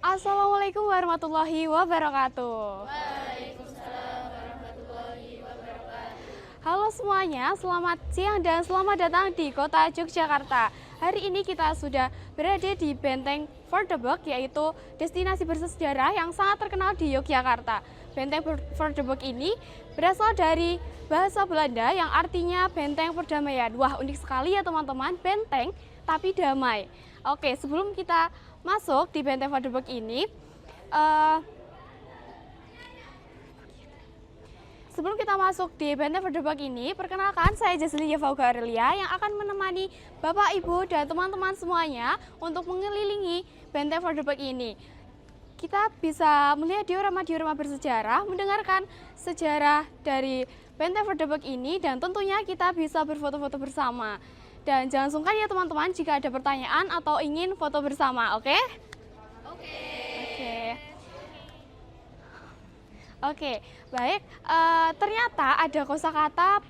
Assalamualaikum warahmatullahi wabarakatuh. Halo semuanya, selamat siang dan selamat datang di kota Yogyakarta. Hari ini kita sudah berada di Benteng Voordeburg, yaitu destinasi bersejarah yang sangat terkenal di Yogyakarta. Benteng Voordeburg ini berasal dari bahasa Belanda yang artinya benteng perdamaian. Wah, unik sekali ya teman-teman, benteng tapi damai. Oke, sebelum kita masuk di Benteng Voordeburg ini, perkenalkan saya Jasli Yafauga Aurelia yang akan menemani Bapak, Ibu, dan teman-teman semuanya untuk mengelilingi Benteng Voordeburg ini. Kita bisa melihat diorama-diorama bersejarah, mendengarkan sejarah dari Benteng Voordeburg ini, dan tentunya kita bisa berfoto-foto bersama. Dan jangan sungkan ya teman-teman jika ada pertanyaan atau ingin foto bersama, oke? Oke, baik. Ternyata ada kosakata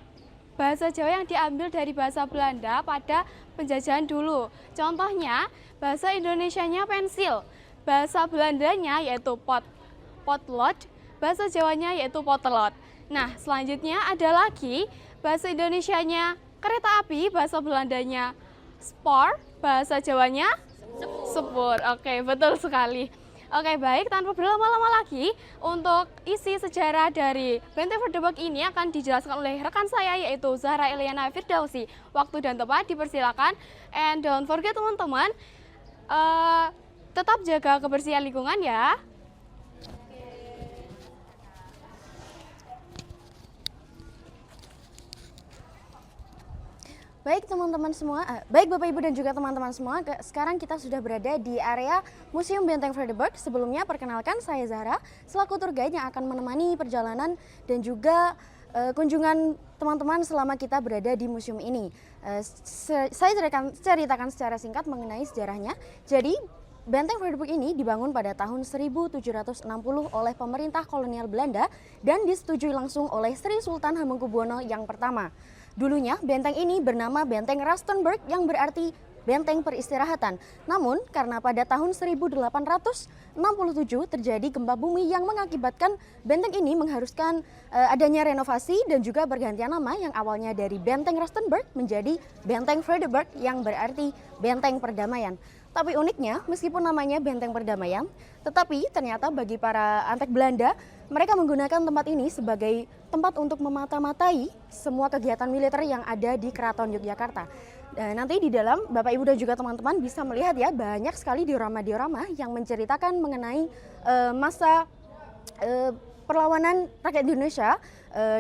bahasa Jawa yang diambil dari bahasa Belanda pada penjajahan dulu. Contohnya, bahasa Indonesianya pensil, bahasa Belandanya yaitu potlot, bahasa Jawanya yaitu potelot. Nah, selanjutnya ada lagi bahasa Indonesianya kereta api, bahasa Belandanya spoor, bahasa Jawanya sepur. Oke, betul sekali. Oke, baik, tanpa berlama-lama lagi, untuk isi sejarah dari Benteng Voordeburg ini akan dijelaskan oleh rekan saya, yaitu Zahra Eliana Firdausi. Waktu dan tempat dipersilakan, and don't forget teman-teman, tetap jaga kebersihan lingkungan ya. Baik teman-teman semua, baik Bapak Ibu dan juga teman-teman semua, sekarang kita sudah berada di area Museum Benteng Voordeburg. Sebelumnya perkenalkan saya Zahra, selaku tour guide yang akan menemani perjalanan dan juga kunjungan teman-teman selama kita berada di museum ini. Saya ceritakan secara singkat mengenai sejarahnya. Jadi Benteng Voordeburg ini dibangun pada tahun 1760 oleh pemerintah kolonial Belanda dan disetujui langsung oleh Sri Sultan Hamengkubuwono yang pertama. Dulunya benteng ini bernama Benteng Rustenburg yang berarti benteng peristirahatan. Namun karena pada tahun 1867 terjadi gempa bumi yang mengakibatkan benteng ini mengharuskan adanya renovasi dan juga pergantian nama yang awalnya dari Benteng Rustenburg menjadi Benteng Voordeburg yang berarti benteng perdamaian. Tapi uniknya, meskipun namanya Benteng Perdamaian, tetapi ternyata bagi para antek Belanda, mereka menggunakan tempat ini sebagai tempat untuk memata-matai semua kegiatan militer yang ada di Keraton Yogyakarta. Nanti di dalam, Bapak, Ibu, dan juga teman-teman bisa melihat ya, banyak sekali diorama-diorama yang menceritakan mengenai masa perlawanan rakyat Indonesia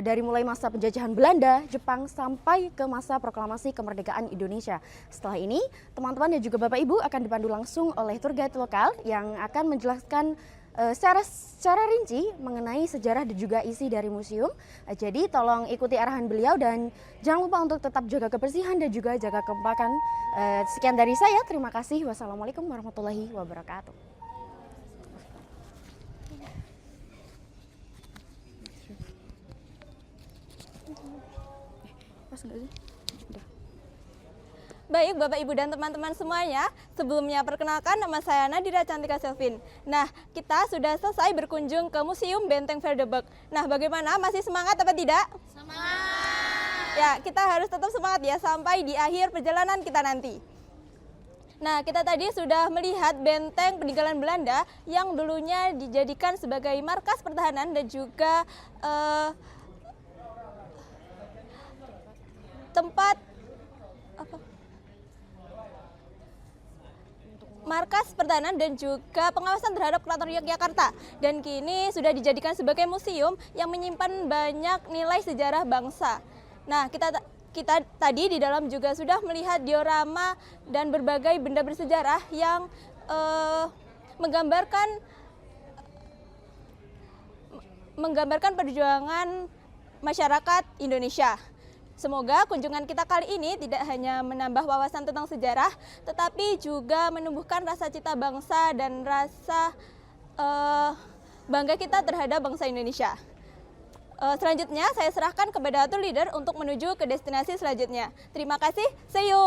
dari mulai masa penjajahan Belanda, Jepang, sampai ke masa proklamasi kemerdekaan Indonesia. Setelah ini, teman-teman dan juga Bapak Ibu akan dipandu langsung oleh tour guide lokal yang akan menjelaskan secara rinci mengenai sejarah dan juga isi dari museum. Jadi tolong ikuti arahan beliau dan jangan lupa untuk tetap jaga kebersihan dan juga jaga kekompakan. Sekian dari saya, terima kasih. Wassalamualaikum warahmatullahi wabarakatuh. Baik Bapak Ibu dan teman-teman semuanya, sebelumnya perkenalkan nama saya Nadira Cantika Selvin. Nah, kita sudah selesai berkunjung ke Museum Benteng Voordeburg. Nah, bagaimana? Masih semangat apa tidak? Semangat! Ya, kita harus tetap semangat ya sampai di akhir perjalanan kita nanti. Nah, kita tadi sudah melihat benteng peninggalan Belanda yang dulunya dijadikan sebagai markas pertahanan dan juga tempat markas pertahanan dan juga pengawasan terhadap Keraton Yogyakarta, dan kini sudah dijadikan sebagai museum yang menyimpan banyak nilai sejarah bangsa. Nah, kita tadi di dalam juga sudah melihat diorama dan berbagai benda bersejarah yang menggambarkan perjuangan masyarakat Indonesia. Semoga kunjungan kita kali ini tidak hanya menambah wawasan tentang sejarah, tetapi juga menumbuhkan rasa cita bangsa dan rasa bangga kita terhadap bangsa Indonesia. Selanjutnya saya serahkan kepada tour leader untuk menuju ke destinasi selanjutnya. Terima kasih, see you!